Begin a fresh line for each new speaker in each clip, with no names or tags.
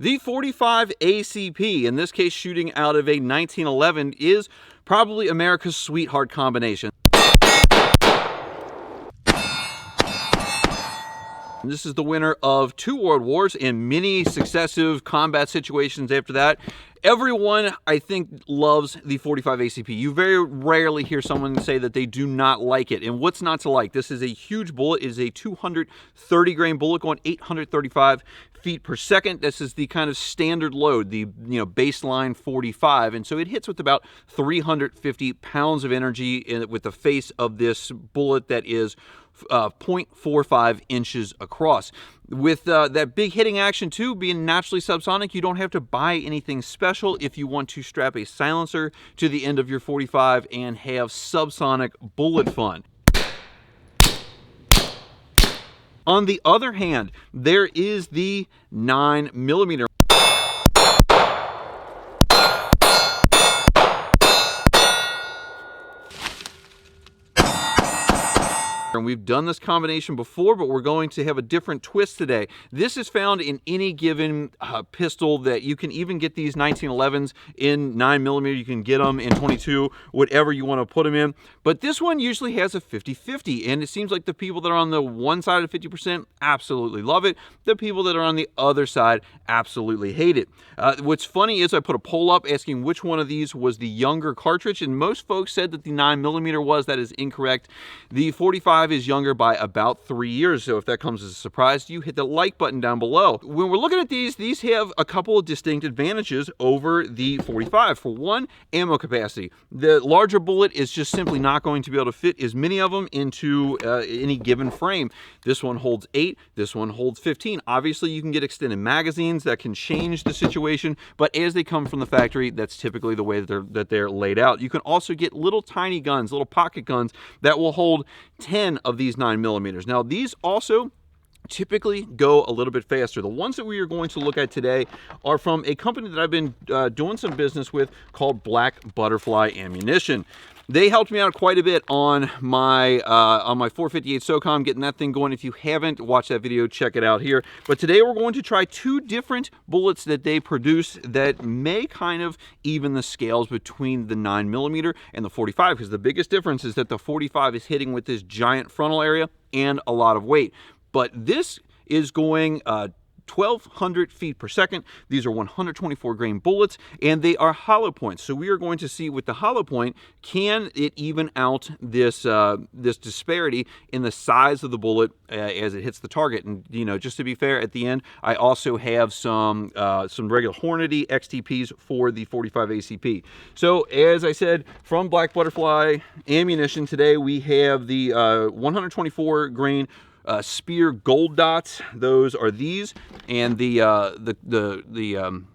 The 45 ACP, in this case shooting out of a 1911, is probably America's sweetheart combination. This is the winner of 2 world wars and many successive combat situations after that. Everyone, I think, loves the 45 ACP. You very rarely hear someone say that they do not like it. And what's not to like? This is a huge bullet. It is a 230 grain bullet going 835 feet per second. This is the kind of standard load, the baseline 45, and so it hits with about 350 pounds of energy with the face of this bullet that is 0.45 inches across. With that big hitting action too being naturally subsonic, you don't have to buy anything special if you want to strap a silencer to the end of your 45 and have subsonic bullet fun. On the other hand, there is the 9mm. And we've done this combination before, but we're going to have a different twist today. This is found in any given pistol that you can even get these 1911s in 9mm. You can get them in 22, whatever you want to put them in. But this one usually has a 50-50, and it seems like the people that are on the one side of 50% absolutely love it. The people that are on the other side absolutely hate it. What's funny is I put a poll up asking which one of these was the younger cartridge, and most folks said that the 9mm was. That is incorrect. The 45 is younger by about 3 years, so if that comes as a surprise, you hit the like button down below. When we're looking at these have a couple of distinct advantages over the 45. For one, ammo capacity. The larger bullet is just simply not going to be able to fit as many of them into any given frame. This one holds 8, this one holds 15. Obviously, you can get extended magazines that can change the situation, but as they come from the factory, that's typically the way that they're laid out. You can also get little tiny guns, little pocket guns that will hold 10 of these 9mm. Now, these also typically go a little bit faster. The ones that we are going to look at today are from a company that I've been doing some business with called Black Butterfly Ammunition. They helped me out quite a bit on my 458 SOCOM, getting that thing going. If you haven't watched that video, check it out here. But today we're going to try 2 different bullets that they produce that may kind of even the scales between the 9mm and the 45, because the biggest difference is that the 45 is hitting with this giant frontal area and a lot of weight. But this is going 1,200 feet per second. These are 124 grain bullets, and they are hollow points. So we are going to see with the hollow point, can it even out this this disparity in the size of the bullet as it hits the target. And just to be fair, at the end, I also have some regular Hornady XTPs for the 45 ACP. So as I said, from Black Butterfly Ammunition today, we have the 124 grain Speer gold dots. Those are these, and the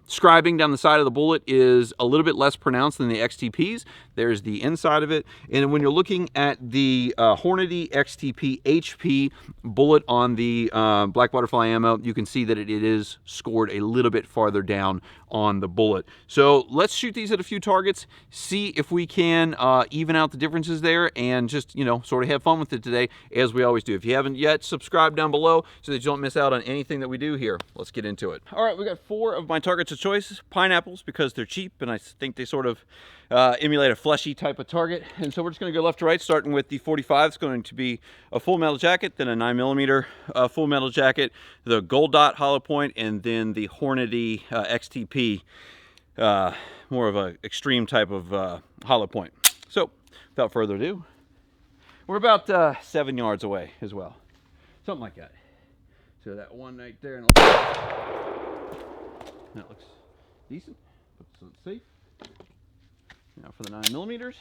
scribing down the side of the bullet is a little bit less pronounced than the XTPs. There's the inside of it, and when you're looking at the Hornady XTP HP bullet on the Black Butterfly ammo, you can see that it is scored a little bit farther down on the bullet. So let's shoot these at a few targets, see if we can even out the differences there, and just sort of have fun with it today, as we always do. If you haven't yet, subscribe down below so that you don't miss out on anything that we do here. Let's get into it. All right, we got 4 of my targets of choice. Pineapples, because they're cheap, and I think they sort of emulate a fleshy type of target. And so we're just going to go left to right, starting with the 45. It's going to be a full metal jacket, then a 9mm full metal jacket, the gold dot hollow point, and then the Hornady XTP, more of an extreme type of hollow point. So without further ado, we're about 7 yards away as well, something like that. So that one right there, and that looks decent. Let's see. Now for the 9mm. Let's see here.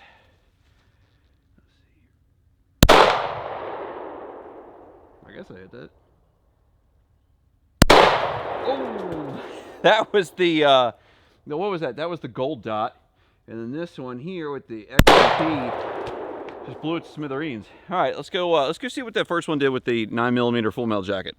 I guess I hit that. Oh, that was the what was that? That was the gold dot, and then this one here with the XP just blew it to smithereens. All right, let's go see what that first one did with the 9mm full metal jacket.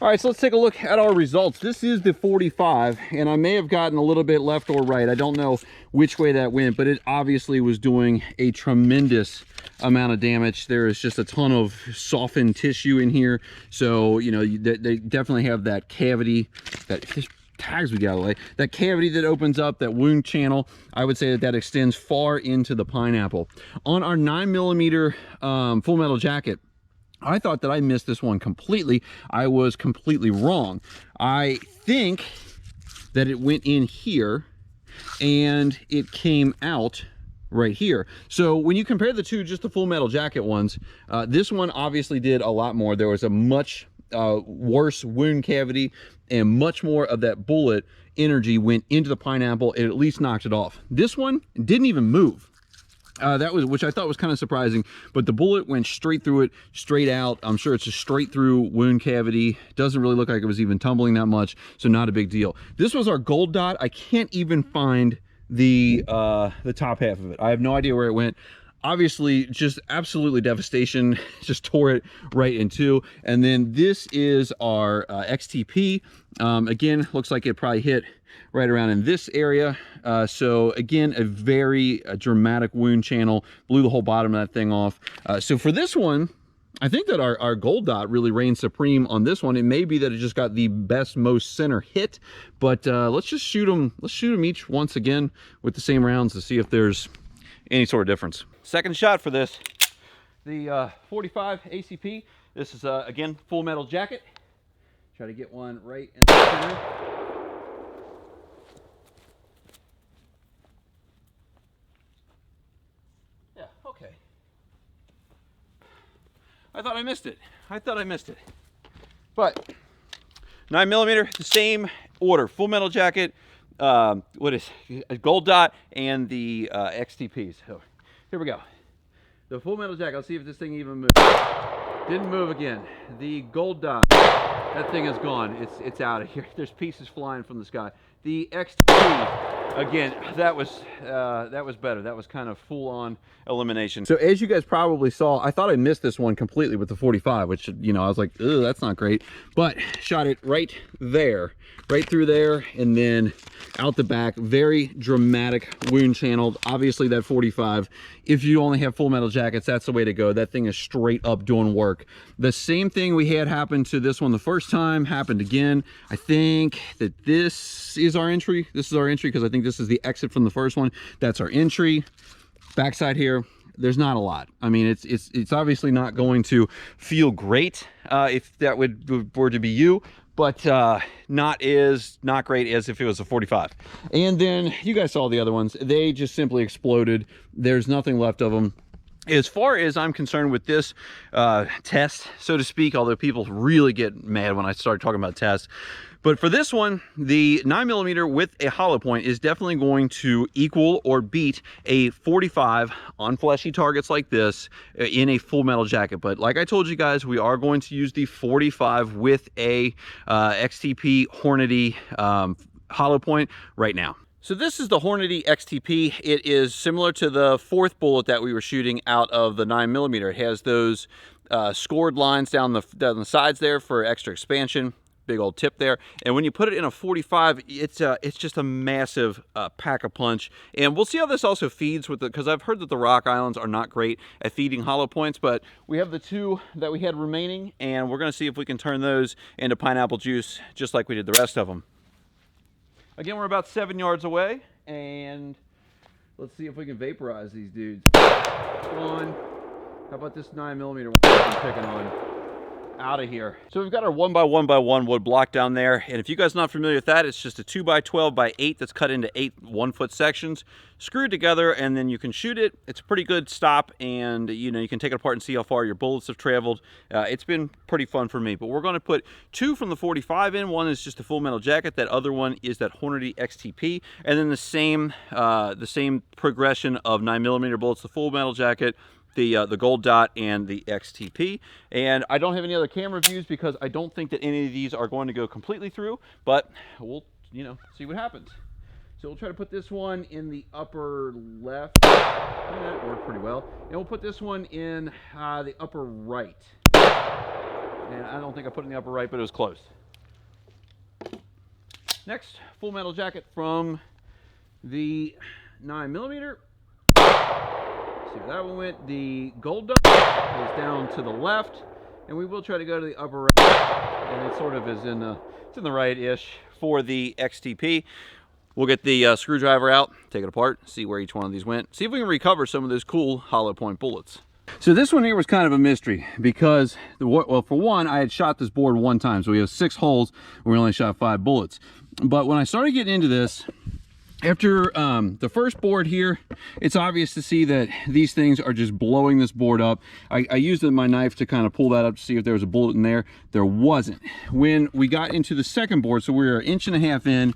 All right, so let's take a look at our results. This is the 45, and I may have gotten a little bit left or right. I don't know which way that went, but it obviously was doing a tremendous amount of damage. There is just a ton of softened tissue in here. So, you know, they definitely have that cavity, that tags we got away, that cavity that opens up, that wound channel. I would say that that extends far into the pineapple. On our 9mm full metal jacket, I thought that I missed this one completely. I was completely wrong. I think that it went in here and it came out right here. So when you compare the two, just the full metal jacket ones, this one obviously did a lot more. There was a much worse wound cavity, and much more of that bullet energy went into the pineapple. It at least knocked it off. This one didn't even move. Which I thought was kind of surprising, but the bullet went straight through it, straight out. I'm sure it's a straight through wound cavity. Doesn't really look like it was even tumbling that much, so not a big deal. This was our gold dot. I can't even find the top half of it. I have no idea where it went. Obviously, just absolutely devastation. Just tore it right in two. And then this is our XTP. Again, looks like it probably hit right around in this area. So again, a very dramatic wound channel. Blew the whole bottom of that thing off. So for this one, I think that our gold dot really reigned supreme on this one. It may be that it just got the best, most center hit, but let's just shoot them. Let's shoot them each once again with the same rounds to see if there's any sort of difference. Second shot for this, the 45 ACP. This is again full metal jacket. Try to get one right in the center. Yeah, okay. I thought I missed it. But 9mm, the same order, full metal jacket. What is a gold dot and the XTPs. So here we go. The full metal jacket. Let's see if this thing even moves. Didn't move again. The gold dot. That thing is gone. It's out of here. There's pieces flying from the sky. The XTP, again, that was better. That was kind of full-on elimination. So as you guys probably saw, I thought I missed this one completely with the 45, which, you know, I was like, ugh, that's not great. But shot it right there, right through there, and then out the back. Very dramatic wound channel. Obviously that 45, if you only have full metal jackets, that's the way to go. That thing is straight up doing work. The same thing we had happen to this one the first time happened again. I think that this is our entry. This is our entry because I think this is the exit from the first one. That's our entry. Backside here, there's not a lot. I mean, it's obviously not going to feel great if that were to be you, but not great as if it was a 45. And then you guys saw the other ones. They just simply exploded. There's nothing left of them. As far as I'm concerned with this test, so to speak, although people really get mad when I start talking about tests, but for this one, the 9mm with a hollow point is definitely going to equal or beat a 45 on fleshy targets like this in a full metal jacket. But like I told you guys, we are going to use the 45 with a XTP Hornady hollow point right now. So this is the Hornady XTP. It is similar to the fourth bullet that we were shooting out of the 9mm. It has those scored lines down the sides there for extra expansion. Big old tip there. And when you put it in a 45, it's just a massive pack a punch. And we'll see how this also feeds with because I've heard that the rock islands are not great at feeding hollow points, but we have the two that we had remaining, and we're going to see if we can turn those into pineapple juice just like we did the rest of them. Again, we're about 7 yards away, and let's see if we can vaporize these dudes. One. How about this 9mm I'm picking on? Out of here. So we've got our 1x1x1 wood block down there, and if you guys are not familiar with that, it's just a 2x12x8 that's cut into 8 1-foot sections, screwed together, and then you can shoot it. It's a pretty good stop, and you know, you can take it apart and see how far your bullets have traveled. It's been pretty fun for me. But we're going to put 2 from the 45 in. One is just a full metal jacket. That other one is that Hornady XTP, and then the same progression of 9mm bullets, the full metal jacket, the gold dot, and the XTP. And I don't have any other camera views because I don't think that any of these are going to go completely through, but we'll, you know, see what happens. So we'll try to put this one in the upper left. That worked pretty well. And we'll put this one in the upper right. And I don't think I put it in the upper right, but it was close. Next, full metal jacket from the 9mm. See where that one went. The gold dust is down to the left, and we will try to go to the upper right, and it sort of is in the, it's in the right-ish for the XTP. We'll get the screwdriver out, take it apart, see where each one of these went, see if we can recover some of those cool hollow point bullets. So this one here was kind of a mystery because, well, for one, I had shot this board one time, so we have 6 holes, and we only shot 5 bullets. But when I started getting into this, after the first board here, it's obvious to see that these things are just blowing this board up. I used my knife to kind of pull that up to see if there was a bullet in there. There wasn't. When we got into the second board, so we were 1.5 inches in,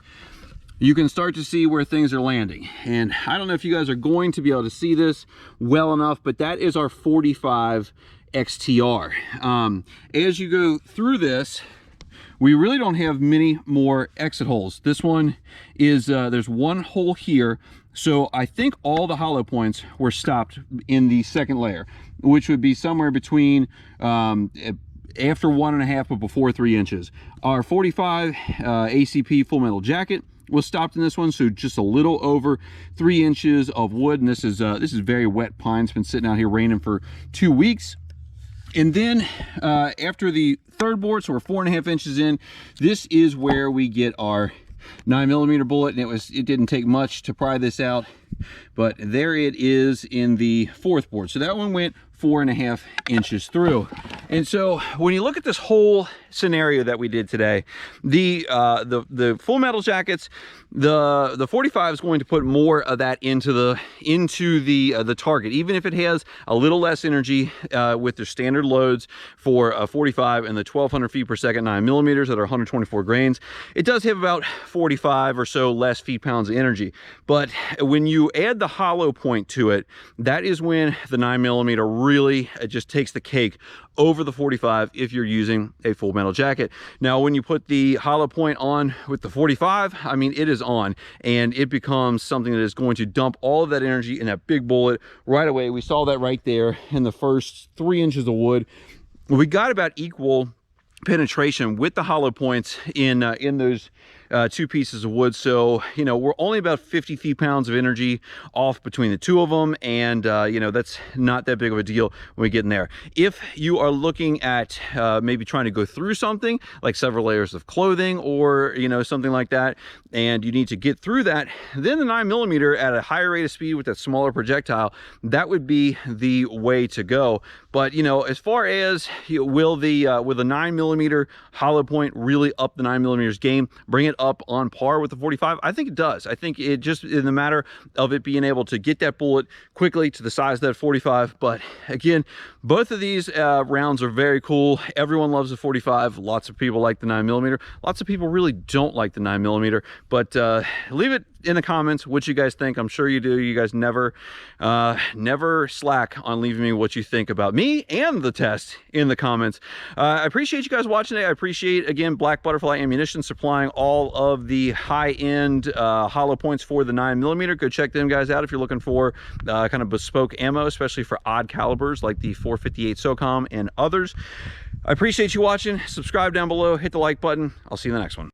you can start to see where things are landing. And I don't know if you guys are going to be able to see this well enough, but that is our 45 XTR. As you go through this, we really don't have many more exit holes. This one is, there's one hole here. So I think all the hollow points were stopped in the second layer, which would be somewhere between, after 1.5, but before 3 inches. Our 45 ACP full metal jacket was stopped in this one, so just a little over 3 inches of wood. And this is very wet pine. It's been sitting out here raining for 2 weeks. And then after the third board, so we're 4.5 inches in, this is where we get our 9mm bullet, and it didn't take much to pry this out, but there it is in the fourth board. So that one went 4.5 inches through. And so when you look at this whole scenario that we did today, the full metal jackets, the 45 is going to put more of that into the target, even if it has a little less energy with their standard loads for a 45 and the 1200 feet per second 9mm that are 124 grains. It does have about 45 or so less feet-pounds of energy. But when you add the hollow point to it, that is when the 9mm really just takes the cake over the 45 if you're using a full metal jacket. Now, when you put the hollow point on with the 45, I mean, it is on, and it becomes something that is going to dump all of that energy in that big bullet right away. We saw that right there in the first 3 inches of wood. We got about equal penetration with the hollow points in those 2 pieces of wood. So, you know, we're only about 50 feet-pounds of energy off between the 2 of them, and you know, that's not that big of a deal when we get in there. If you are looking at maybe trying to go through something like several layers of clothing, or you know, something like that, and you need to get through that, then the 9mm at a higher rate of speed with that smaller projectile, that would be the way to go. But you know, as far as will the 9mm hollow point really up the 9mm's game, bring it up on par with the 45? I think it does. I think it just, in the matter of it being able to get that bullet quickly to the size of that 45. But again, both of these rounds are very cool. Everyone loves the 45. Lots of people like the 9mm. Lots of people really don't like the 9mm. But leave it in the comments what you guys think. I'm sure you do. You guys never slack on leaving me what you think about me and the test in the comments. I appreciate you guys watching today. I appreciate, again, Black Butterfly Ammunition supplying all of the high-end hollow points for the 9mm. Go check them guys out if you're looking for kind of bespoke ammo, especially for odd calibers like the 458 SOCOM and others. I appreciate you watching. Subscribe down below, hit the like button. I'll see you in the next one.